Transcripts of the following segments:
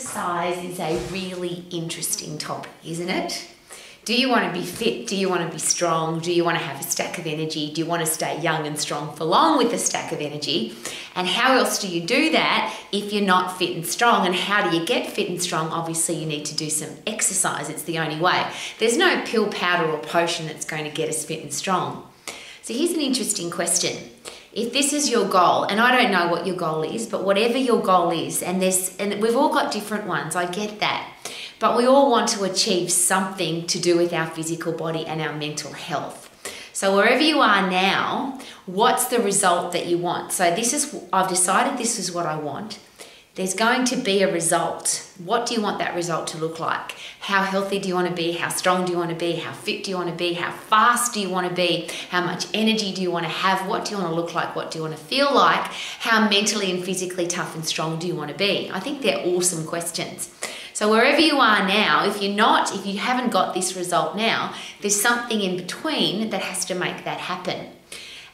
Exercise is a really interesting topic, isn't it? Do you want to be fit? Do you want to be strong? Do you want to have a stack of energy? Do you want to stay young and strong for long with a stack of energy? And how else do you do that if you're not fit and strong? And how do you get fit and strong? Obviously, you need to do some exercise. It's the only way. There's no pill, powder, or potion that's going to get us fit and strong. So here's an interesting question. If this is your goal, and I don't know what your goal is, but whatever your goal is, and we've all got different ones, I get that. But we all want to achieve something to do with our physical body and our mental health. So wherever you are now, what's the result that you want? So I've decided this is what I want. There's going to be a result. What do you want that result to look like? How healthy do you want to be? How strong do you want to be? How fit do you want to be? How fast do you want to be? How much energy do you want to have? What do you want to look like? What do you want to feel like? How mentally and physically tough and strong do you want to be? I think they're awesome questions. So wherever you are now, if you haven't got this result now, there's something in between that has to make that happen.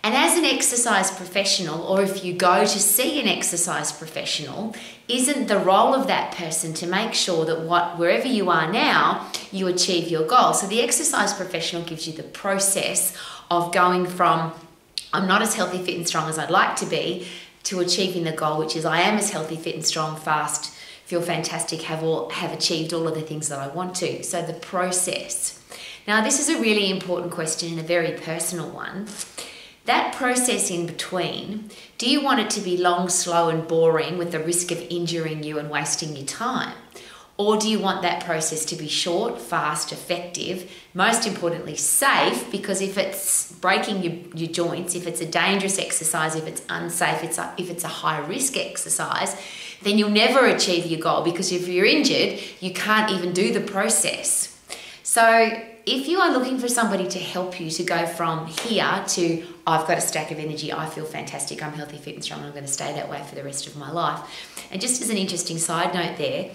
And as an exercise professional, or if you go to see an exercise professional, isn't the role of that person to make sure that wherever you are now, you achieve your goal? So the exercise professional gives you the process of going from, I'm not as healthy, fit and strong as I'd like to be, to achieving the goal, which is I am as healthy, fit and strong, fast, feel fantastic, have achieved all of the things that I want to. So the process. Now this is a really important question and a very personal one. That process in between, do you want it to be long, slow and boring with the risk of injuring you and wasting your time? Or do you want that process to be short, fast, effective, most importantly safe, because if it's breaking your joints, if it's a dangerous exercise, if it's unsafe, if it's a high risk exercise, then you'll never achieve your goal, because if you're injured, you can't even do the process. So if you are looking for somebody to help you to go from here to, I've got a stack of energy, I feel fantastic, I'm healthy, fit and strong, I'm going to stay that way for the rest of my life. And just as an interesting side note there,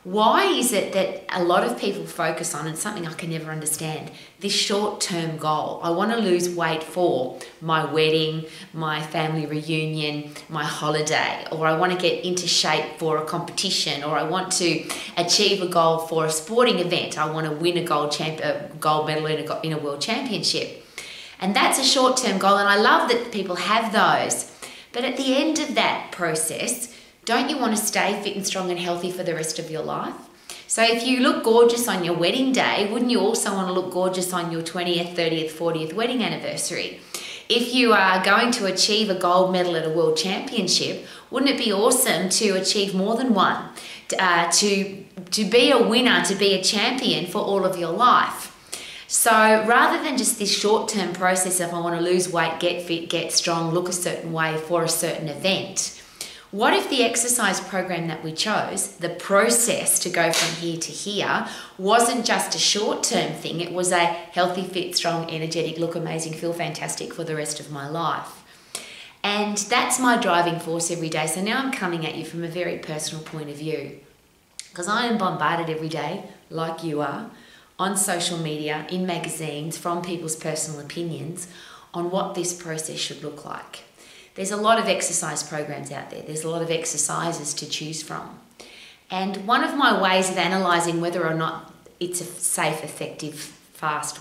why is it that a lot of people focus on, and something I can never understand, this short-term goal? I want to lose weight for my wedding, my family reunion, my holiday, or I want to get into shape for a competition, or I want to achieve a goal for a sporting event. I want to win a gold medal in a world championship. And that's a short-term goal, and I love that people have those. But at the end of that process, don't you want to stay fit and strong and healthy for the rest of your life? So if you look gorgeous on your wedding day, wouldn't you also want to look gorgeous on your 20th, 30th, 40th wedding anniversary? If you are going to achieve a gold medal at a world championship, wouldn't it be awesome to achieve more than one? To be a winner, to be a champion for all of your life. So rather than just this short-term process of I want to lose weight, get fit, get strong, look a certain way for a certain event, what if the exercise program that we chose, the process to go from here to here, wasn't just a short-term thing, it was a healthy, fit, strong, energetic, look amazing, feel fantastic for the rest of my life. And that's my driving force every day. So now I'm coming at you from a very personal point of view, because I am bombarded every day, like you are, on social media, in magazines, from people's personal opinions on what this process should look like. There's a lot of exercise programs out there. There's a lot of exercises to choose from. And one of my ways of analysing whether or not it's a safe, effective, fast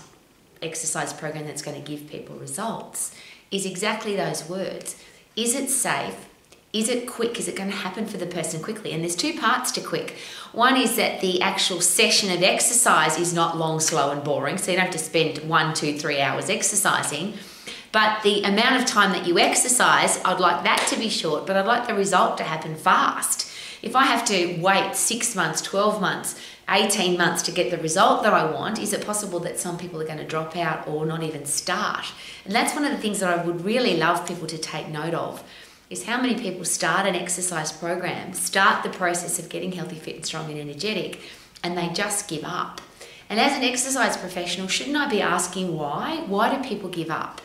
exercise program that's going to give people results is exactly those words. Is it safe? Is it quick? Is it going to happen for the person quickly? And there's two parts to quick. One is that the actual session of exercise is not long, slow and boring, so you don't have to spend 1, 2, 3 hours exercising. But the amount of time that you exercise, I'd like that to be short, but I'd like the result to happen fast. If I have to wait 6 months, 12 months, 18 months to get the result that I want, is it possible that some people are going to drop out or not even start? And that's one of the things that I would really love people to take note of, is how many people start an exercise program, start the process of getting healthy, fit and strong and energetic, and they just give up. And as an exercise professional, shouldn't I be asking why? Why do people give up?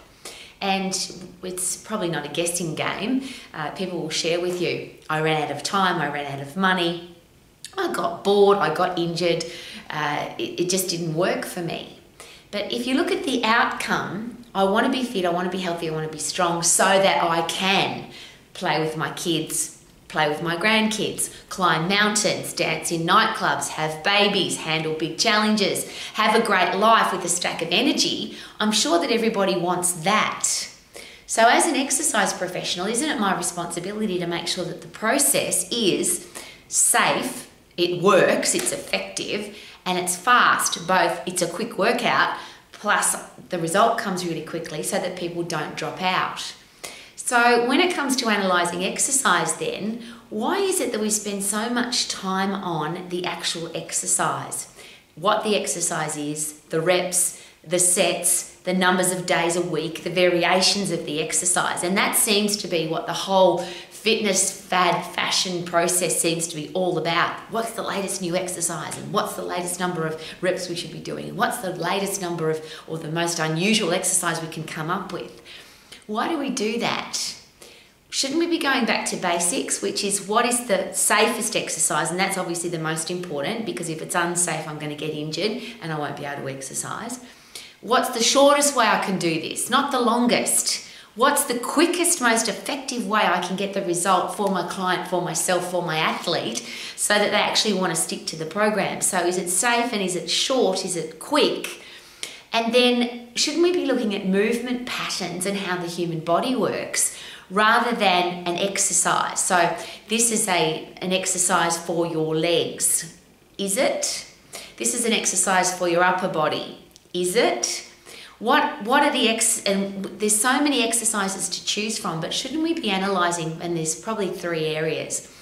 And it's probably not a guessing game. People will share with you, I ran out of time, I ran out of money, I got bored, I got injured, it just didn't work for me. But if you look at the outcome, I want to be fit, I want to be healthy, I want to be strong so that I can play with my kids, play with my grandkids, climb mountains, dance in nightclubs, have babies, handle big challenges, have a great life with a stack of energy, I'm sure that everybody wants that. So as an exercise professional, isn't it my responsibility to make sure that the process is safe, it works, it's effective, and it's fast. Both it's a quick workout, plus the result comes really quickly so that people don't drop out. So when it comes to analysing exercise then, why is it that we spend so much time on the actual exercise? What the exercise is, the reps, the sets, the numbers of days a week, the variations of the exercise. And that seems to be what the whole fitness fad fashion process seems to be all about. What's the latest new exercise, and what's the latest number of reps we should be doing, and what's the latest number of, or the most unusual exercise we can come up with. Why do we do that? Shouldn't we be going back to basics, which is what is the safest exercise? And that's obviously the most important, because if it's unsafe, I'm going to get injured and I won't be able to exercise. What's the shortest way I can do this? Not the longest. What's the quickest, most effective way I can get the result for my client, for myself, for my athlete, so that they actually want to stick to the program? So is it safe, and is it short? Is it quick? And then shouldn't we be looking at movement patterns and how the human body works rather than an exercise? So this is an exercise for your legs. Is it? This is an exercise for your upper body. Is it? What are the and there's so many exercises to choose from, but shouldn't we be analysing, and there's probably 3 areas.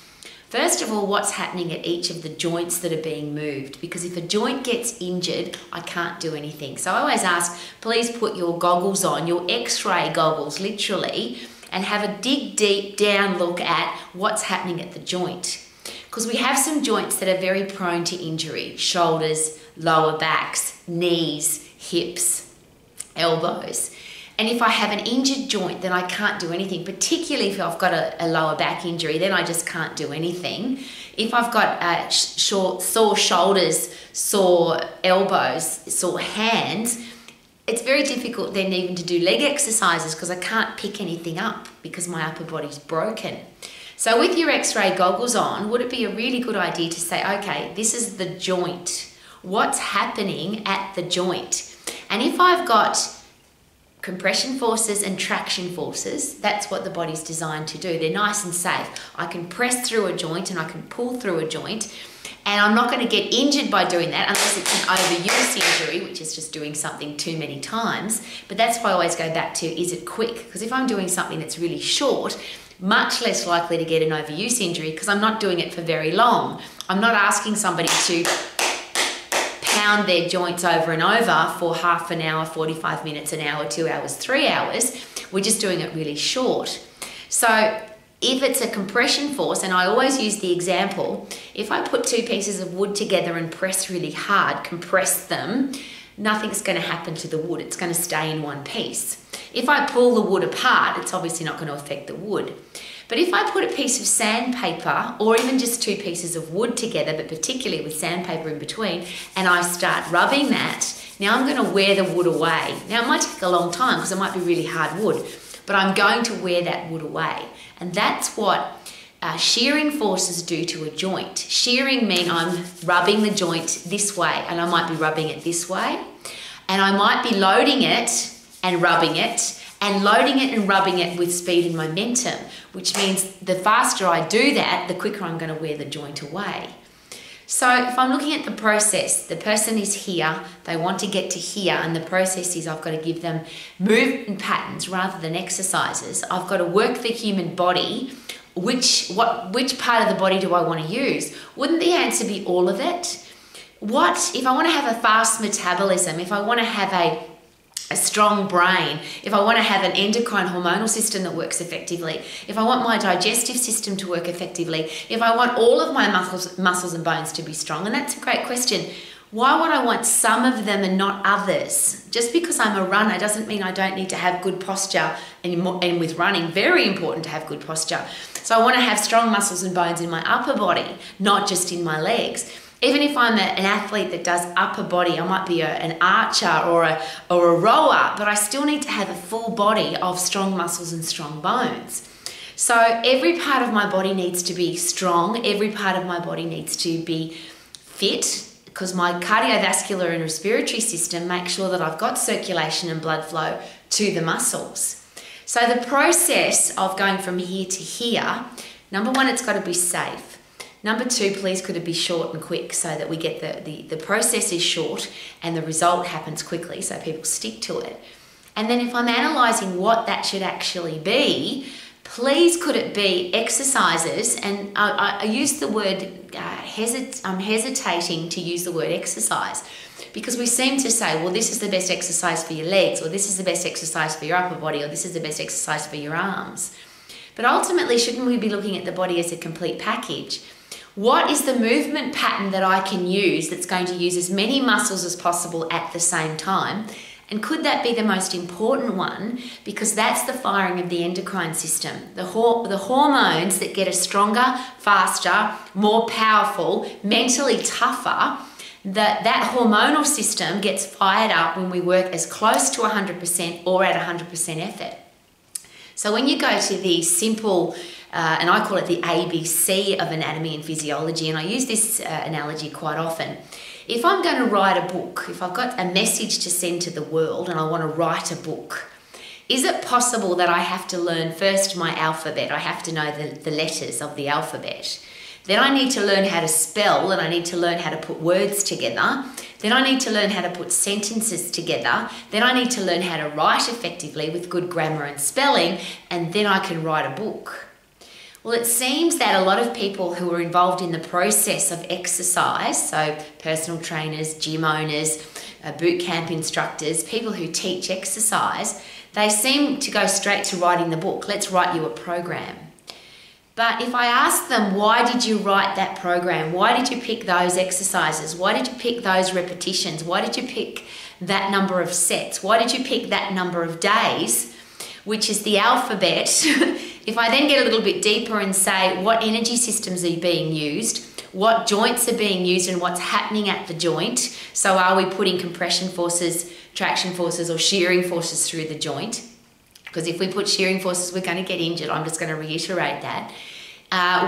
First of all, what's happening at each of the joints that are being moved? Because if a joint gets injured, I can't do anything. So I always ask, please put your goggles on, your X-ray goggles literally, and have a deep down look at what's happening at the joint. Because we have some joints that are very prone to injury: shoulders, lower backs, knees, hips, elbows. And if I have an injured joint, then I can't do anything, particularly if I've got a lower back injury, then I just can't do anything. If I've got sore shoulders, sore elbows, sore hands, it's very difficult then even to do leg exercises because I can't pick anything up because my upper body's broken. So with your X-ray goggles on, would it be a really good idea to say, okay, this is the joint. What's happening at the joint? And if I've got compression forces and traction forces, that's what the body's designed to do. They're nice and safe. I can press through a joint and I can pull through a joint, and I'm not going to get injured by doing that unless it's an overuse injury, which is just doing something too many times. But that's why I always go back to, is it quick? Because if I'm doing something that's really short, much less likely to get an overuse injury because I'm not doing it for very long. I'm not asking somebody to pound their joints over and over for half an hour, 45 minutes, an hour, 2 hours, 3 hours. We're just doing it really short. So if it's a compression force, and I always use the example, if I put 2 pieces of wood together and press really hard, compress them, nothing's going to happen to the wood. It's going to stay in one piece. If I pull the wood apart, it's obviously not going to affect the wood. But if I put a piece of sandpaper, or even just 2 pieces of wood together, but particularly with sandpaper in between, and I start rubbing that, now I'm going to wear the wood away. Now it might take a long time because it might be really hard wood, but I'm going to wear that wood away. And that's what shearing forces do to a joint. Shearing means I'm rubbing the joint this way, and I might be rubbing it this way, and I might be loading it and rubbing it, and loading it and rubbing it with speed and momentum, which means the faster I do that, the quicker I'm going to wear the joint away. So if I'm looking at the process, the person is here, they want to get to here, and the process is I've got to give them movement patterns rather than exercises. I've got to work the human body. Which part of the body do I want to use? Wouldn't the answer be all of it? What if I want to have a fast metabolism, if I want to have a strong brain, if I want to have an endocrine hormonal system that works effectively, if I want my digestive system to work effectively, if I want all of my muscles and bones to be strong? And that's a great question. Why would I want some of them and not others? Just because I'm a runner doesn't mean I don't need to have good posture, and with running, very important to have good posture. So I want to have strong muscles and bones in my upper body, not just in my legs. Even if I'm an athlete that does upper body, I might be an archer or a rower, but I still need to have a full body of strong muscles and strong bones. So every part of my body needs to be strong. Every part of my body needs to be fit, because my cardiovascular and respiratory system make sure that I've got circulation and blood flow to the muscles. So the process of going from here to here, number one, it's got to be safe. Number two, please could it be short and quick so that we get the process is short and the result happens quickly so people stick to it. And then if I'm analysing what that should actually be, please could it be exercises, and I use the word, I'm hesitating to use the word exercise, because we seem to say, well, this is the best exercise for your legs, or this is the best exercise for your upper body, or this is the best exercise for your arms. But ultimately, shouldn't we be looking at the body as a complete package? What is the movement pattern that I can use that's going to use as many muscles as possible at the same time? And could that be the most important one? Because that's the firing of the endocrine system. The hormones that get us stronger, faster, more powerful, mentally tougher, that hormonal system gets fired up when we work as close to 100% or at 100% effort. So when you go to the simple, and I call it the ABC of anatomy and physiology, and I use this analogy quite often. If I'm going to write a book, if I've got a message to send to the world and I want to write a book, is it possible that I have to learn first my alphabet? I have to know the letters of the alphabet. Then I need to learn how to spell, and I need to learn how to put words together. Then I need to learn how to put sentences together. Then I need to learn how to write effectively with good grammar and spelling, and then I can write a book. Well, it seems that a lot of people who are involved in the process of exercise, so personal trainers, gym owners, boot camp instructors, people who teach exercise, they seem to go straight to writing the book. Let's write you a program. But if I ask them, why did you write that program? Why did you pick those exercises? Why did you pick those repetitions? Why did you pick that number of sets? Why did you pick that number of days, which is the alphabet? If I then get a little bit deeper and say, what energy systems are being used? What joints are being used and what's happening at the joint? So are we putting compression forces, traction forces, or shearing forces through the joint? Because if we put shearing forces, we're going to get injured. I'm just going to reiterate that.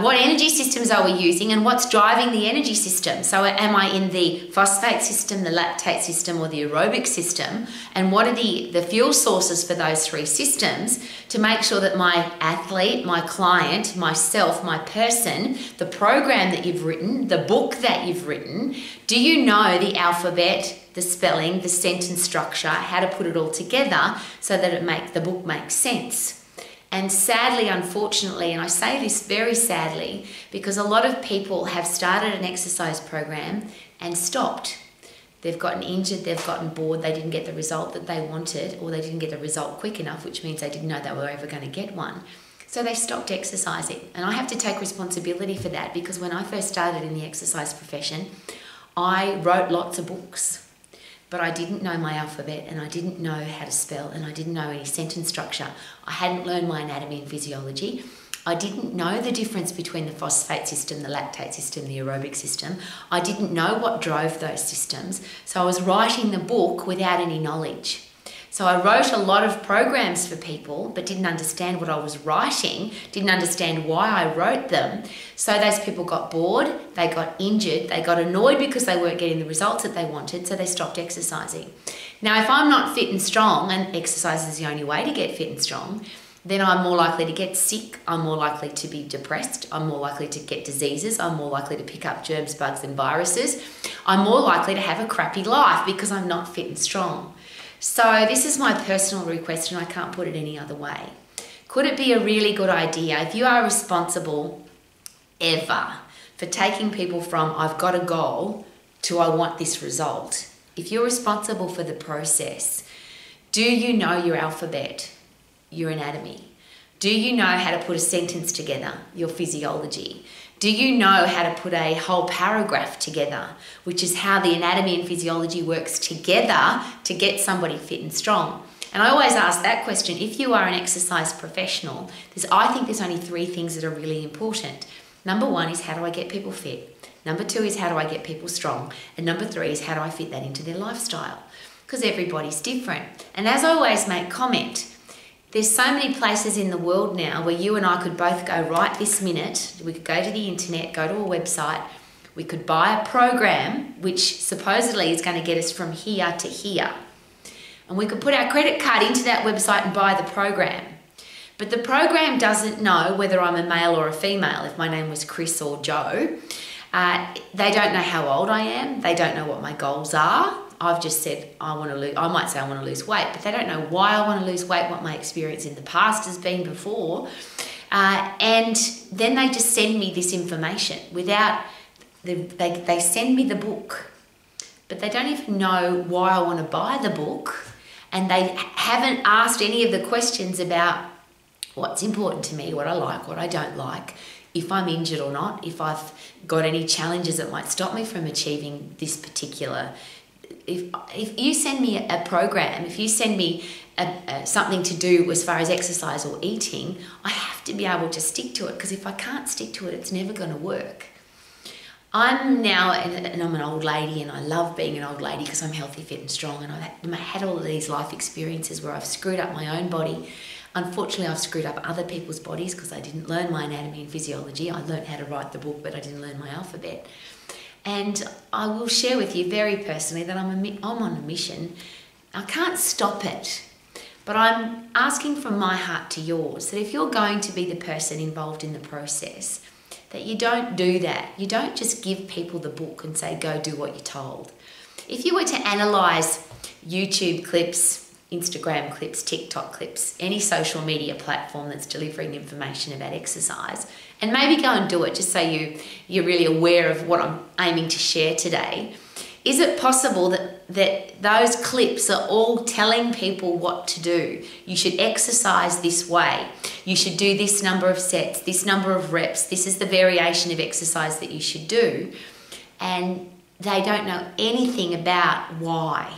What energy systems are we using, and what's driving the energy system? So am I in the phosphate system, the lactate system, or the aerobic system? And what are the fuel sources for those three systems to make sure that my athlete, my client, myself, my person, the program that you've written, the book that you've written, do you know the alphabet, the spelling, the sentence structure, how to put it all together so that the book makes sense? And sadly, unfortunately, and I say this very sadly, because a lot of people have started an exercise program and stopped. They've gotten injured, they've gotten bored, they didn't get the result that they wanted, or they didn't get the result quick enough, which means they didn't know they were ever going to get one. So they stopped exercising. And I have to take responsibility for that, because when I first started in the exercise profession, I wrote lots of books. But I didn't know my alphabet, and I didn't know how to spell, and I didn't know any sentence structure. I hadn't learned my anatomy and physiology. I didn't know the difference between the phosphate system, the lactate system, the aerobic system. I didn't know what drove those systems. So I was writing the book without any knowledge. So I wrote a lot of programs for people, but didn't understand what I was writing, didn't understand why I wrote them. So those people got bored, they got injured, they got annoyed because they weren't getting the results that they wanted, so they stopped exercising. Now, if I'm not fit and strong, and exercise is the only way to get fit and strong, then I'm more likely to get sick, I'm more likely to be depressed, I'm more likely to get diseases, I'm more likely to pick up germs, bugs and viruses. I'm more likely to have a crappy life because I'm not fit and strong. So this is my personal request, and I can't put it any other way. Could it be a really good idea, if you are responsible ever for taking people from I've got a goal to I want this result, if you're responsible for the process, do you know your alphabet, your anatomy? Do you know how to put a sentence together, your physiology? Do you know how to put a whole paragraph together, which is how the anatomy and physiology works together to get somebody fit and strong? And I always ask that question. If you are an exercise professional, I think there's only three things that are really important. Number one is, how do I get people fit? Number two is, how do I get people strong? And number three is, how do I fit that into their lifestyle? Because everybody's different. And as I always make comment, There's so many places in the world now where you and I could both go right this minute. We could go to the internet, go to a website. We could buy a program which supposedly is going to get us from here to here. And we could put our credit card into that website and buy the program. But the program doesn't know whether I'm a male or a female, if my name was Chris or Joe. They don't know how old I am. They don't know what my goals are. I've just said I might say I want to lose weight, but they don't know why I want to lose weight, what my experience in the past has been before. And then they just send me this information without, they send me the book, but they don't even know why I want to buy the book. And they haven't asked any of the questions about what's important to me, what I like, what I don't like, if I'm injured or not, if I've got any challenges that might stop me from achieving this particular. If you send me a program, if you send me something to do as far as exercise or eating, I have to be able to stick to it, because if I can't stick to it, it's never going to work. I'm now, and I'm an old lady, and I love being an old lady because I'm healthy, fit and strong, and I've had all of these life experiences where I've screwed up my own body. Unfortunately, I've screwed up other people's bodies because I didn't learn my anatomy and physiology. I learned how to write the book, but I didn't learn my alphabet. And I will share with you very personally that I'm on a mission. I can't stop it, but I'm asking from my heart to yours that if you're going to be the person involved in the process, that you don't do that. You don't just give people the book and say, go do what you're told. If you were to analyse YouTube clips, Instagram clips, TikTok clips, any social media platform that's delivering information about exercise, and maybe go and do it just so you're really aware of what I'm aiming to share today. Is it possible that those clips are all telling people what to do? You should exercise this way. You should do this number of sets, this number of reps. This is the variation of exercise that you should do. And they don't know anything about why.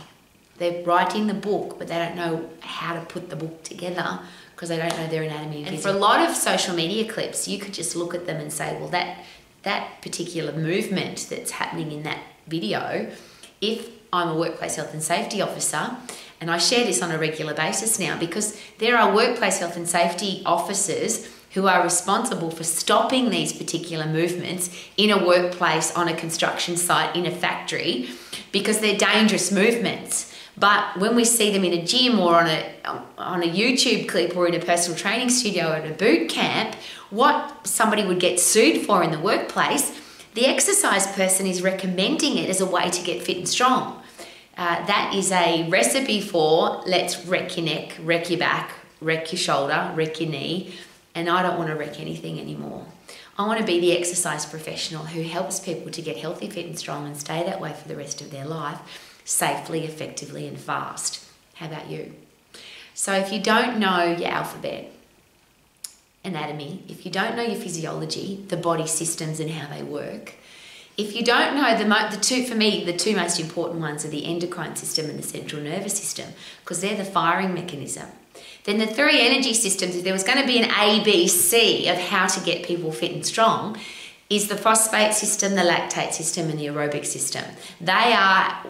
They're writing the book, but they don't know how to put the book together because they don't know their anatomy. And for a lot of social media clips, you could just look at them and say, well, that particular movement that's happening in that video, if I'm a workplace health and safety officer, and I share this on a regular basis now because there are workplace health and safety officers who are responsible for stopping these particular movements in a workplace, on a construction site, in a factory, because they're dangerous movements. But when we see them in a gym or on a YouTube clip or in a personal training studio or at a boot camp, what somebody would get sued for in the workplace, the exercise person is recommending it as a way to get fit and strong. That is a recipe for let's wreck your neck, wreck your back, wreck your shoulder, wreck your knee, and I don't want to wreck anything anymore. I want to be the exercise professional who helps people to get healthy, fit and strong and stay that way for the rest of their life, safely, effectively and fast. How about you? So if you don't know your alphabet, anatomy, if you don't know your physiology, the body systems and how they work, if you don't know the two most important ones are the endocrine system and the central nervous system, because they're the firing mechanism. Then the three energy systems, if there was going to be an ABC of how to get people fit and strong, is the phosphate system, the lactate system, and the aerobic system. They are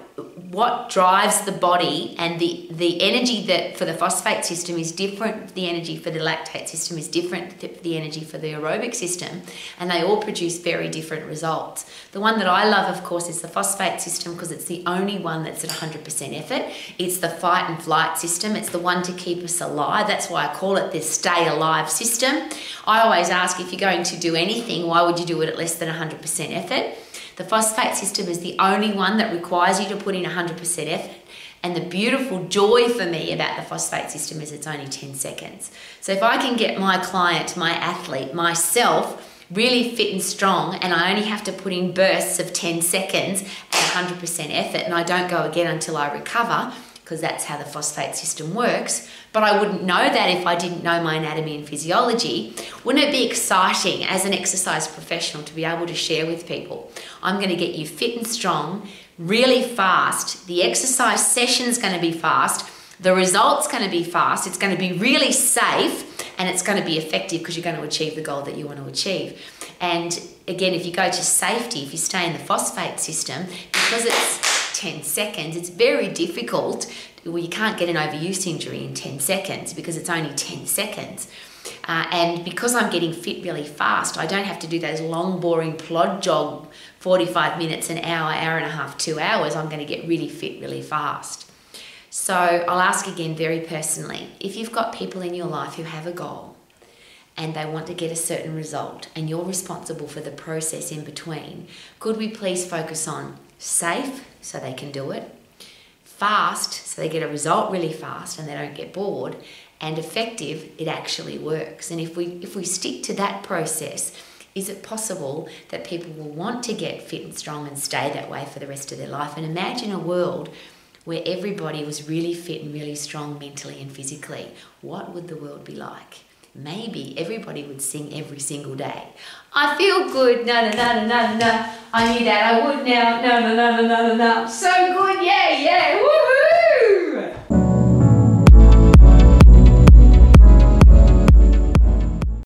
what drives the body, and the energy that for the phosphate system is different, the energy for the lactate system is different, the energy for the aerobic system, and they all produce very different results. The one that I love, of course, is the phosphate system because it's the only one that's at 100% effort. It's the fight and flight system. It's the one to keep us alive. That's why I call it the stay alive system. I always ask, if you're going to do anything, why would you do it at less than 100% effort? The phosphate system is the only one that requires you to put in 100% effort. And the beautiful joy for me about the phosphate system is it's only 10 seconds. So if I can get my client, my athlete, myself really fit and strong, and I only have to put in bursts of 10 seconds at 100% effort, and I don't go again until I recover, because that's how the phosphate system works. But I wouldn't know that if I didn't know my anatomy and physiology. Wouldn't it be exciting as an exercise professional to be able to share with people, I'm going to get you fit and strong really fast. The exercise session's going to be fast. The result's going to be fast. It's going to be really safe, and it's going to be effective because you're going to achieve the goal that you want to achieve. And again, if you go to safety, if you stay in the phosphate system, because it's 10 seconds. It's very difficult. Well, you can't get an overuse injury in 10 seconds because it's only 10 seconds. And because I'm getting fit really fast, I don't have to do those long, boring plod jog 45 minutes, an hour, hour and a half, 2 hours. I'm going to get really fit really fast. So I'll ask again very personally, if you've got people in your life who have a goal and they want to get a certain result and you're responsible for the process in between, could we please focus on safe so they can do it, fast so they get a result really fast and they don't get bored, and effective, it actually works. And if we stick to that process, is it possible that people will want to get fit and strong and stay that way for the rest of their life? And imagine a world where everybody was really fit and really strong mentally and physically. What would the world be like? Maybe everybody would sing every single day. I feel good, na na na na na na. I knew that I would now, no no no no no no. So good, yeah, yeah, woo!